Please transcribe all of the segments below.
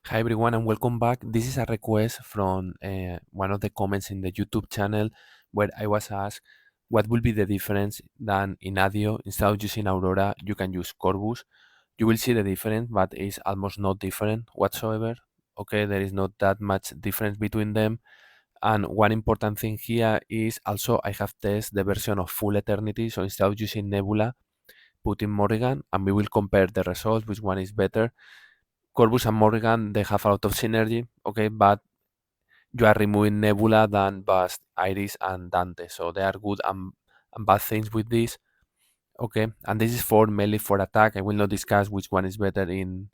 Hi everyone and welcome back. This is a request from one of the comments in the YouTube channel where I was asked what will be the difference than in ADIO. Instead of using Aurora, you can use Corvus. You will see the difference, but it's almost not different whatsoever. Okay, there is not that much difference between them. And one important thing here is also I have tested the version of Full Eternity. So instead of using Nebula, put in Morrigan and we will compare the results, which one is better. Corvus and Morrigan, they have a lot of synergy, okay, but you are removing Nebula, than Bust, Iris, and Dante. So they are good and bad things with this, okay. And this is for melee for attack. I will not discuss which one is better in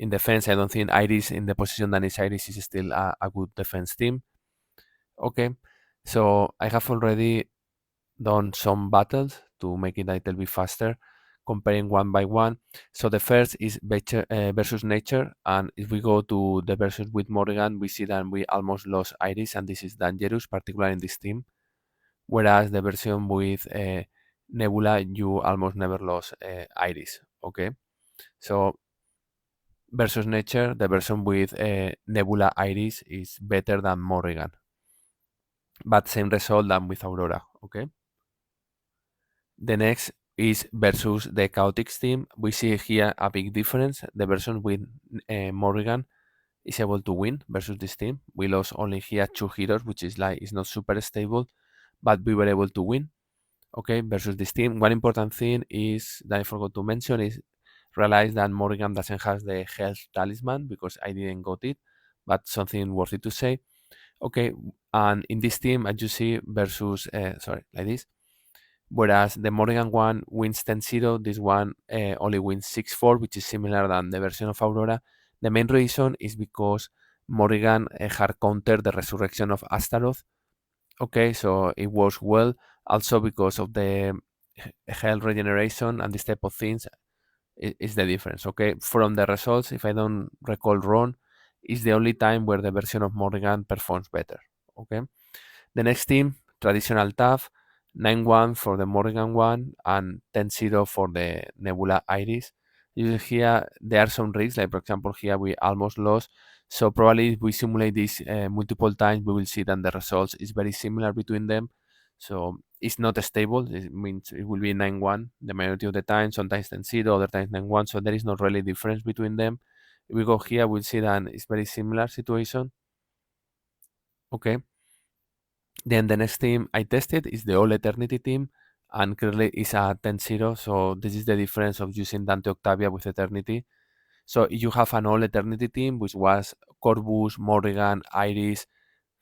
defense. I don't think Iris in the position that is Iris is still a good defense team, okay. So I have already done some battles to make it a little bit faster, comparing one by one. So the first is versus nature, and if we go to the versus with Morgan, we see that we almost lost Iris, and this is dangerous, particularly in this team. Whereas the version with Nebula, you almost never lost Iris. Okay, so versus nature, the version with Nebula Iris is better than Morrigan, but same result than with Aurora. Okay. The next is versus the Chaotix team. We see here a big difference. The version with Morrigan is able to win versus this team. We lost only here 2 heroes, which is like it's not super stable, but we were able to win. Okay, versus this team. One important thing is that I forgot to mention is realize that Morrigan doesn't have the health talisman because I didn't got it, but something worth it to say. Okay, and in this team, as you see, versus sorry, like this. Whereas the Morrigan one wins 10-0, this one only wins 6-4, which is similar than the version of Aurora. The main reason is because Morrigan had countered the resurrection of Astaroth. Okay, so it works well. Also because of the health regeneration and this type of things is the difference. Okay, from the results, if I don't recall wrong, is the only time where the version of Morrigan performs better. Okay. The next team, traditional tough, 9-1 for the Morgan one and 10-0 for the Nebula Iris. You here there are some risks, like for example here we almost lost. So probably if we simulate this multiple times, we will see that the results is very similar between them. So it's not stable. It means it will be 9-1 the majority of the time, sometimes 10-0, other times 9-1. So there is not really difference between them. If we go here, we'll see that it's very similar situation. Okay. Then the next team I tested is the All Eternity team, and clearly it's a 10-0. So this is the difference of using Dante Octavia with Eternity. So if you have an All Eternity team, which was Corvus, Morrigan, Iris,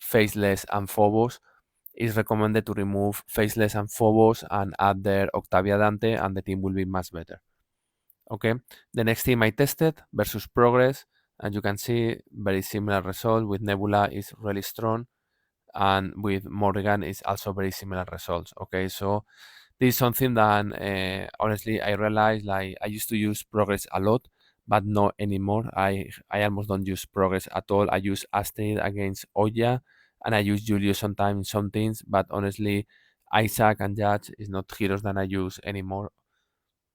Faceless, and Phobos, it's recommended to remove Faceless and Phobos and add their Octavia Dante, and the team will be much better. Okay, the next team I tested versus Progress, and you can see very similar result with Nebula is really strong, and with Morgan is also very similar results. Okay, so this is something that honestly I realized, like I used to use Progress a lot, but not anymore. I almost don't use Progress at all. I use Astrid against Oya, and I use Julius sometimes in some things, but honestly Isaac and Judge is not heroes that I use anymore,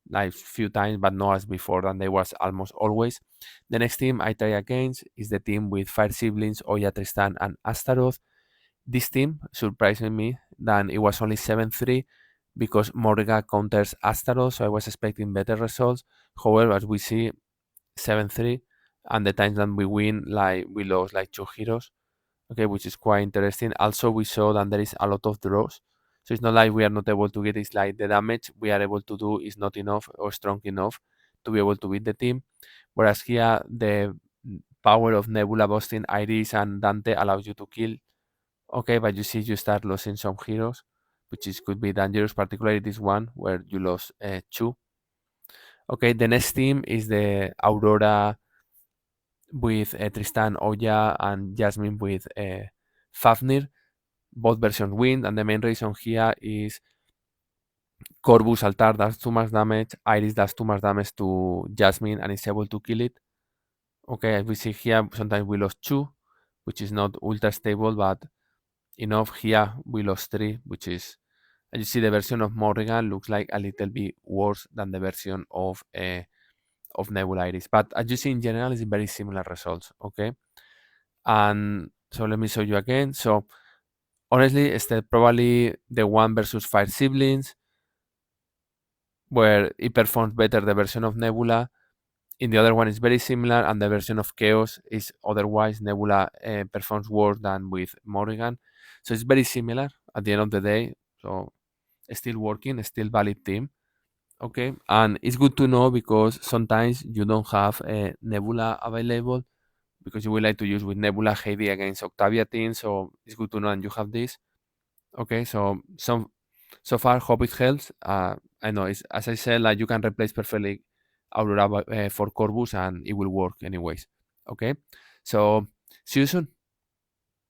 like few times, but not as before than they was almost always. The next team I try against is the team with Fire Siblings, Oya, Tristan, and Astaroth. This team surprised me that it was only 7-3 because Morga counters Astaroth, so I was expecting better results. However, as we see, 7-3, and the times that we win, like we lost like 2 heroes, okay, which is quite interesting. Also, we saw that there is a lot of draws, so it's not like we are not able to get. It's like the damage we are able to do is not enough or strong enough to be able to beat the team. Whereas here, the power of Nebula, Boston, Iris, and Dante allows you to kill. Okay, but you see, you start losing some heroes, which is could be dangerous, particularly this one where you lost 2. Okay, the next team is the Aurora with Tristan, Oya, and Jasmine with Fafnir. Both versions win, and the main reason here is Corvus Altar does too much damage, Iris does too much damage to Jasmine, and is able to kill it. Okay, as we see here, sometimes we lost 2, which is not ultra stable, but enough. Here we lost 3, which is, as you see, the version of Morrigan looks like a little bit worse than the version of of Nebula it is. But as you see in general, it's very similar results. Okay, and so let me show you again. So honestly, it's probably the one versus five siblings where it performs better the version of Nebula. In the other one, it's very similar, and the version of Chaos is otherwise Nebula performs worse than with Morrigan. So it's very similar at the end of the day. So still working, still valid team. Okay, and it's good to know because sometimes you don't have a Nebula available because you would like to use with Nebula heavy against Octavia team. So it's good to know and you have this. Okay, so far hope it helps. I know it's as I said, like you can replace perfectly Aurora for Corvus and it will work anyways. Okay, so see you soon.